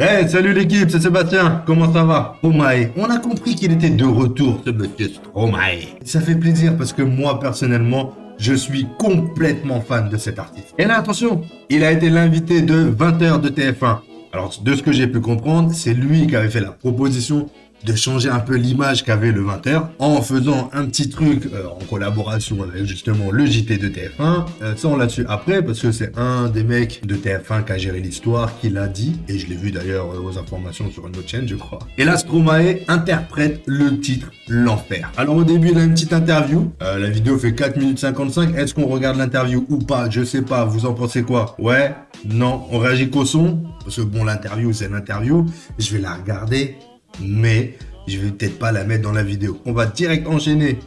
Hey, salut l'équipe, c'est Sébastien, comment ça va? Stromae, on a compris qu'il était de retour, ce monsieur Stromae. Ça fait plaisir parce que moi, personnellement, je suis complètement fan de cet artiste. Et là, attention, il a été l'invité de 20h de TF1. Alors, de ce que j'ai pu comprendre, c'est lui qui avait fait la proposition de changer un peu l'image qu'avait le 20h en faisant un petit truc en collaboration avec justement le JT de TF1. Ça on l'a su après parce que c'est un des mecs de TF1 qui a géré l'histoire qui l'a dit et je l'ai vu d'ailleurs aux informations sur une autre chaîne je crois. Et là Stromae interprète le titre L'Enfer. Alors au début il a une petite interview, la vidéo fait 4 minutes 55, est-ce qu'on regarde l'interview ou pas? Je sais pas, vous en pensez quoi? Ouais? Non? On réagit qu'au son? Parce que bon l'interview c'est l'interview, je vais la regarder mais je vais peut-être pas la mettre dans la vidéo. On va direct enchaîner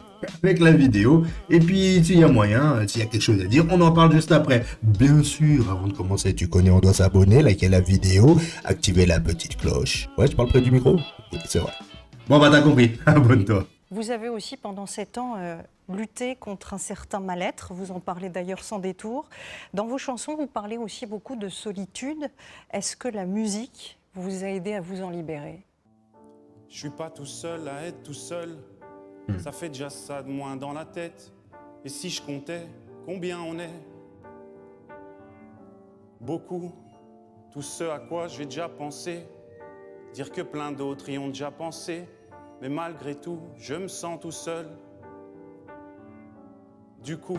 avec la vidéo et puis s'il y a moyen, s'il y a quelque chose à dire, on en parle juste après. Bien sûr, avant de commencer, tu connais, on doit s'abonner, liker la vidéo, activer la petite cloche. Ouais, je parle près du micro? Oui, c'est vrai. Bon bah t'as compris, abonne-toi. Vous avez aussi pendant 7 ans lutté contre un certain mal-être, vous en parlez d'ailleurs sans détour. Dans vos chansons, vous parlez aussi beaucoup de solitude. Est-ce que la musique vous a aidé à vous en libérer? Je suis pas tout seul à être tout seul, ça fait déjà ça de moins dans la tête. Et si je comptais combien on est? Beaucoup, tout ce à quoi j'ai déjà pensé, dire que plein d'autres y ont déjà pensé, mais malgré tout, je me sens tout seul. Du coup,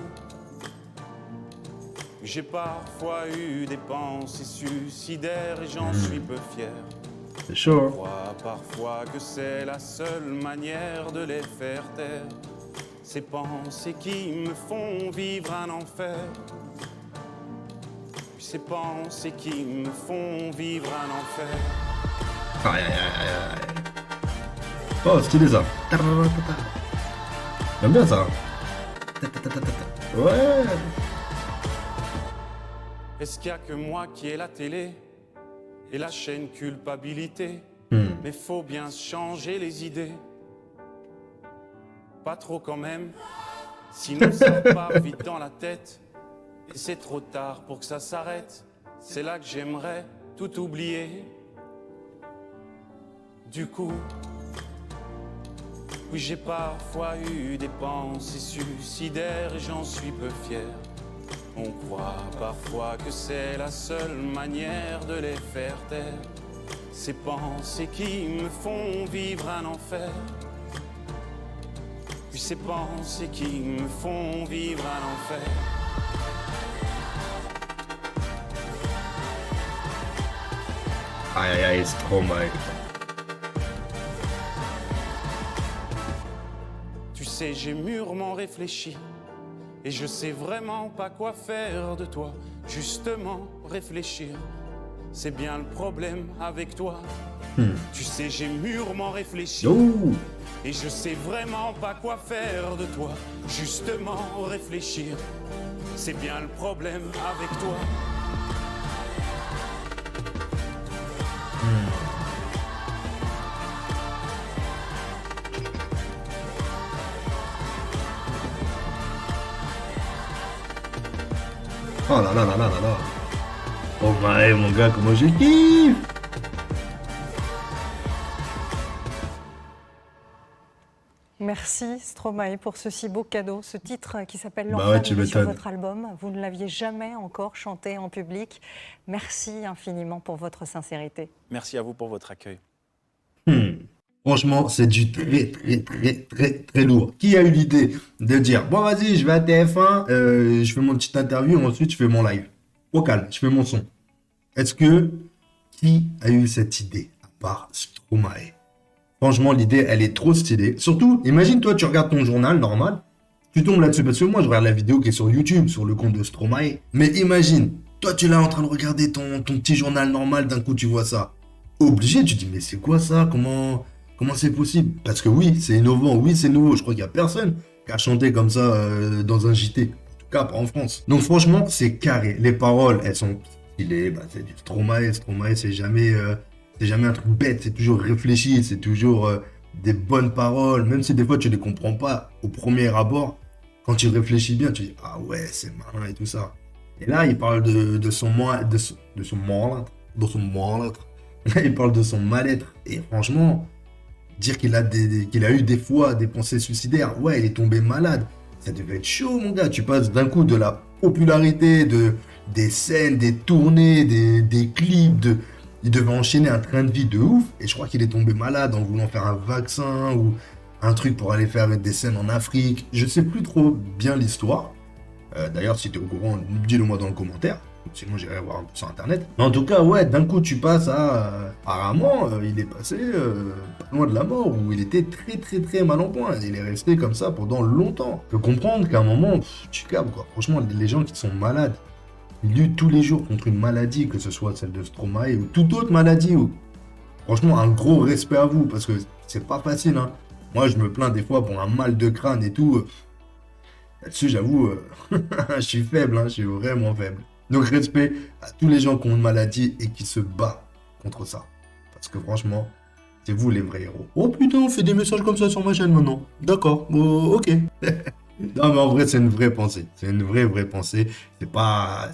j'ai parfois eu des pensées suicidaires et j'en suis peu fier. C'est chaud. Je crois parfois que c'est la seule manière de les faire taire. Ces pensées qui me font vivre un enfer. Puis ces pensées qui me font vivre un enfer. Aïe aïe aïe aïe. Oh, stylé ça. J'aime bien ça. Ouais. Est-ce qu'il y a que moi qui ai la télé et la chaîne culpabilité? Mais faut bien changer les idées. Pas trop quand même, sinon ça part vite dans la tête. Et c'est trop tard pour que ça s'arrête. C'est là que j'aimerais tout oublier. Du coup, oui j'ai parfois eu des pensées suicidaires et j'en suis peu fier. On croit parfois que c'est la seule manière de les faire taire. Ces pensées qui me font vivre un enfer. Puis ces pensées qui me font vivre un enfer. Aïe aïe aïe, Stromae. Tu sais, j'ai mûrement réfléchi. Et je sais vraiment pas quoi faire de toi. Justement, réfléchir, c'est bien le problème avec toi. Tu sais, j'ai mûrement réfléchi. Yo. Et je sais vraiment pas quoi faire de toi. Justement, réfléchir, c'est bien le problème avec toi. Oh là là là là là là. Oh my, mon gars, comment je kiffe. Merci Stromae pour ce si beau cadeau, ce titre qui s'appelle Bah L'Enfer ouais, tu est sur m'étonnes. votre album. Vous ne l'aviez jamais encore chanté en public. Merci infiniment pour votre sincérité. Merci à vous pour votre accueil. Franchement, c'est du très lourd. Qui a eu l'idée de dire, bon vas-y, je vais à TF1, je fais mon petite interview, ensuite je fais mon live. Au calme, je fais mon son. Est-ce que, qui a eu cette idée, à part Stromae? Franchement, l'idée, elle est trop stylée. Surtout, imagine, toi, tu regardes ton journal normal, tu tombes là-dessus, parce que moi, je regarde la vidéo qui est sur YouTube, sur le compte de Stromae. Mais imagine, toi, tu es là en train de regarder ton petit journal normal, d'un coup, tu vois ça. Obligé, tu te dis, mais c'est quoi ça? Comment c'est possible? Parce que oui, c'est innovant, oui, c'est nouveau. Je crois qu'il n'y a personne qui a chanté comme ça dans un JT. En tout cas, pas en France. Donc franchement, c'est carré. Les paroles, elles sont stylées. Bah, c'est du Stromae. Stromae, c'est jamais un truc bête. C'est toujours réfléchi. C'est toujours des bonnes paroles. Même si des fois, tu les comprends pas au premier abord. Quand tu réfléchis bien, tu dis, ah ouais, c'est malin et tout ça. Et là, il parle de son mal-être. Il parle de son mal-être. Et franchement, dire qu'il a eu des fois des pensées suicidaires, ouais, il est tombé malade. Ça devait être chaud, mon gars. Tu passes d'un coup de la popularité, des scènes, des tournées, des clips, il devait enchaîner un train de vie de ouf. Et je crois qu'il est tombé malade en voulant faire un vaccin ou un truc pour aller faire des scènes en Afrique. Je sais plus trop bien l'histoire. D'ailleurs, si tu es au courant, dis-le moi dans le commentaire. Sinon, j'irai voir un peu sur internet. Mais en tout cas, ouais, d'un coup, tu passes à. Apparemment, il est passé pas loin de la mort, où il était très, très, très mal en point. Il est resté comme ça pendant longtemps. Je peux comprendre qu'à un moment, tu câbles, quoi. Franchement, les gens qui sont malades, ils luttent tous les jours contre une maladie, que ce soit celle de Stromae ou toute autre maladie. Franchement, un gros respect à vous, parce que c'est pas facile, hein. Moi, je me plains des fois pour un mal de crâne et tout. Là-dessus, j'avoue, je suis faible, hein, je suis vraiment faible. Donc respect à tous les gens qui ont une maladie et qui se battent contre ça. Parce que franchement, c'est vous les vrais héros. Oh putain, on fait des messages comme ça sur ma chaîne maintenant. D'accord, ok. Non mais en vrai, c'est une vraie pensée. C'est une vraie pensée. C'est pas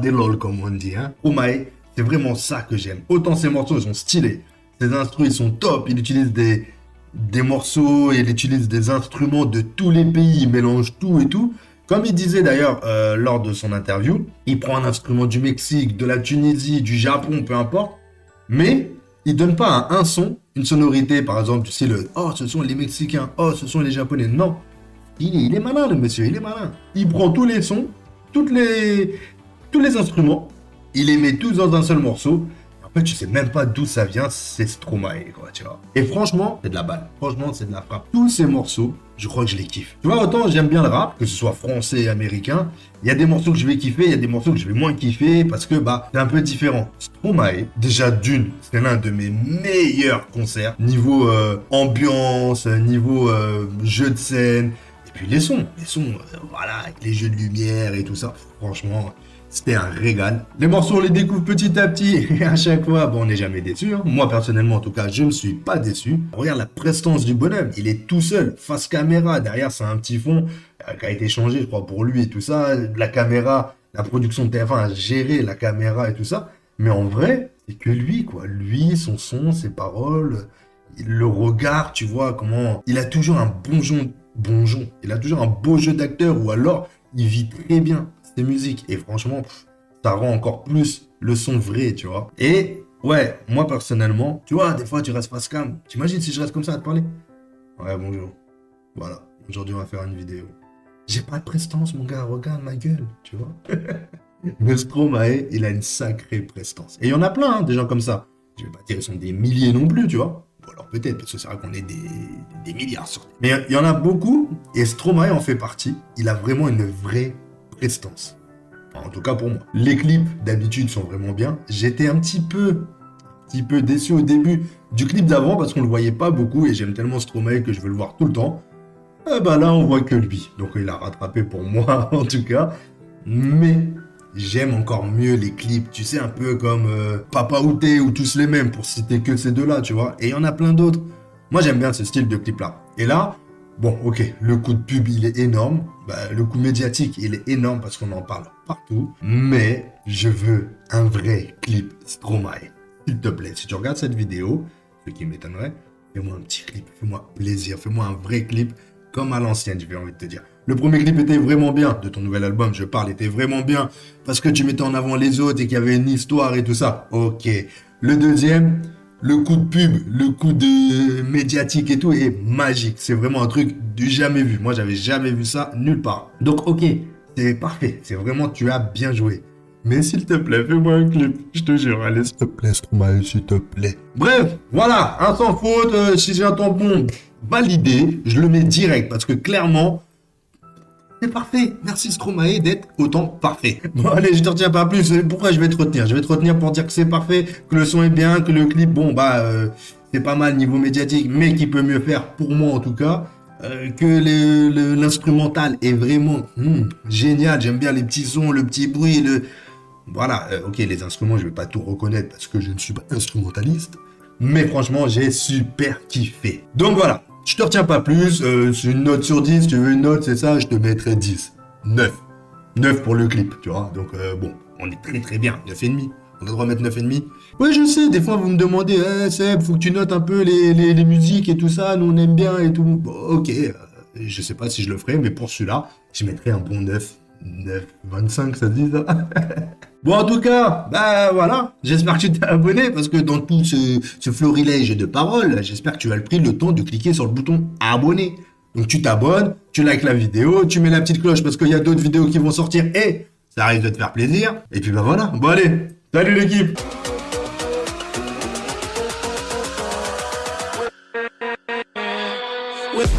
des lol comme on dit, hein. Stromae, c'est vraiment ça que j'aime. Autant ses morceaux, ils sont stylés. Ses instruments, ils sont top. Il utilise des morceaux, il utilise des instruments de tous les pays. Il mélange tout et tout. Comme il disait d'ailleurs lors de son interview, il prend un instrument du Mexique, de la Tunisie, du Japon, peu importe, mais il donne pas à un son une sonorité, par exemple, tu sais, oh, ce sont les Mexicains, oh, ce sont les Japonais. Non, il est malin, le monsieur, il est malin. Il prend tous les sons, tous les instruments, il les met tous dans un seul morceau. En fait, tu sais même pas d'où ça vient, c'est Stromae, quoi, tu vois. Et franchement, c'est de la balle. Franchement, c'est de la frappe. Tous ces morceaux, je crois que je les kiffe. Tu vois, autant j'aime bien le rap, que ce soit français et américain. Il y a des morceaux que je vais kiffer, il y a des morceaux que je vais moins kiffer, parce que, c'est un peu différent. Stromae, déjà d'une, c'est l'un de mes meilleurs concerts. Niveau ambiance, niveau jeu de scène. Et puis les sons, voilà, avec les jeux de lumière et tout ça. Franchement... c'était un régal. Les morceaux, on les découvre petit à petit. Et à chaque fois, on n'est jamais déçu. Hein. Moi, personnellement, en tout cas, je ne suis pas déçu. Regarde la prestance du bonhomme. Il est tout seul, face caméra. Derrière, c'est un petit fond qui a été changé, je crois, pour lui et tout ça. La caméra, la production de TF1 a géré la caméra et tout ça. Mais en vrai, c'est que lui, quoi. Lui, son son, ses paroles, le regard, tu vois, comment... il a toujours un il a toujours un beau jeu d'acteur ou alors, il vit très bien musique et franchement ça rend encore plus le son vrai, tu vois. Et ouais, moi personnellement, tu vois, des fois tu restes face cam, t'imagines si je reste comme ça à te parler, ouais, bonjour, voilà, aujourd'hui on va faire une vidéo, j'ai pas de prestance, mon gars, regarde ma gueule, tu vois. Le Stromae, il a une sacrée prestance et il y en a plein, hein, des gens comme ça. Je vais pas dire ils sont des milliers non plus, tu vois. Ou alors peut-être, parce que c'est vrai qu'on est des milliards sur... mais il y en a beaucoup et Stromae en fait partie. Il a vraiment une vraie prestance. En tout cas pour moi. Les clips d'habitude sont vraiment bien. J'étais un petit peu déçu au début du clip d'avant parce qu'on le voyait pas beaucoup et j'aime tellement Stromae que je veux le voir tout le temps. Là on voit que lui. Donc il a rattrapé pour moi en tout cas. Mais j'aime encore mieux les clips, tu sais, un peu comme Papa Outé ou Tous les mêmes pour citer que ces deux-là, tu vois. Et il y en a plein d'autres. Moi j'aime bien ce style de clip-là. Et là, bon, ok, le coup de pub, il est énorme. Le coup médiatique, il est énorme parce qu'on en parle partout. Mais je veux un vrai clip Stromae. S'il te plaît, si tu regardes cette vidéo, ce qui m'étonnerait, fais-moi un petit clip, fais-moi plaisir, fais-moi un vrai clip comme à l'ancienne, j'ai envie de te dire. Le premier clip était vraiment bien, de ton nouvel album, je parle, était vraiment bien parce que tu mettais en avant les autres et qu'il y avait une histoire et tout ça. Ok. Le deuxième... le coup de pub, le coup de médiatique et tout est magique. C'est vraiment un truc du jamais vu. Moi, j'avais jamais vu ça nulle part. Donc, ok, c'est parfait. C'est vraiment, tu as bien joué. Mais s'il te plaît, fais-moi un clip. Je te jure, allez, s'il te plaît, Stromae, s'il te plaît. Bref, voilà, un sans faute. Si j'ai un tampon validé, je le mets direct parce que clairement, c'est parfait. Merci Stromae d'être autant parfait. Bon, allez, je te retiens pas plus. Pourquoi je vais te retenir? Je vais te retenir pour dire que c'est parfait, que le son est bien, que le clip, c'est pas mal niveau médiatique, mais qui peut mieux faire, pour moi en tout cas. Que l'instrumental est vraiment génial. J'aime bien les petits sons, le petit bruit, Voilà, ok, les instruments, je vais pas tout reconnaître parce que je ne suis pas instrumentaliste. Mais franchement, j'ai super kiffé. Donc voilà. Je te retiens pas plus, c'est une note sur 10, si tu veux une note, c'est ça, je te mettrai 10. 9. 9 pour le clip, tu vois. Donc bon, on est très très bien, 9,5. On a le droit de mettre 9,5. Ouais, je sais, des fois vous me demandez, Seb, faut que tu notes un peu les musiques et tout ça, nous on aime bien et tout. Bon, ok, je sais pas si je le ferai, mais pour celui-là, je mettrai un bon 9,25, ça se dit ça. Bon, en tout cas, bah voilà, j'espère que tu t'es abonné, parce que dans tout ce florilège de paroles, j'espère que tu as pris le temps de cliquer sur le bouton abonner. Donc tu t'abonnes, tu likes la vidéo, tu mets la petite cloche, parce qu'il y a d'autres vidéos qui vont sortir, et ça risque de te faire plaisir. Et puis bah voilà, bon allez, salut l'équipe! With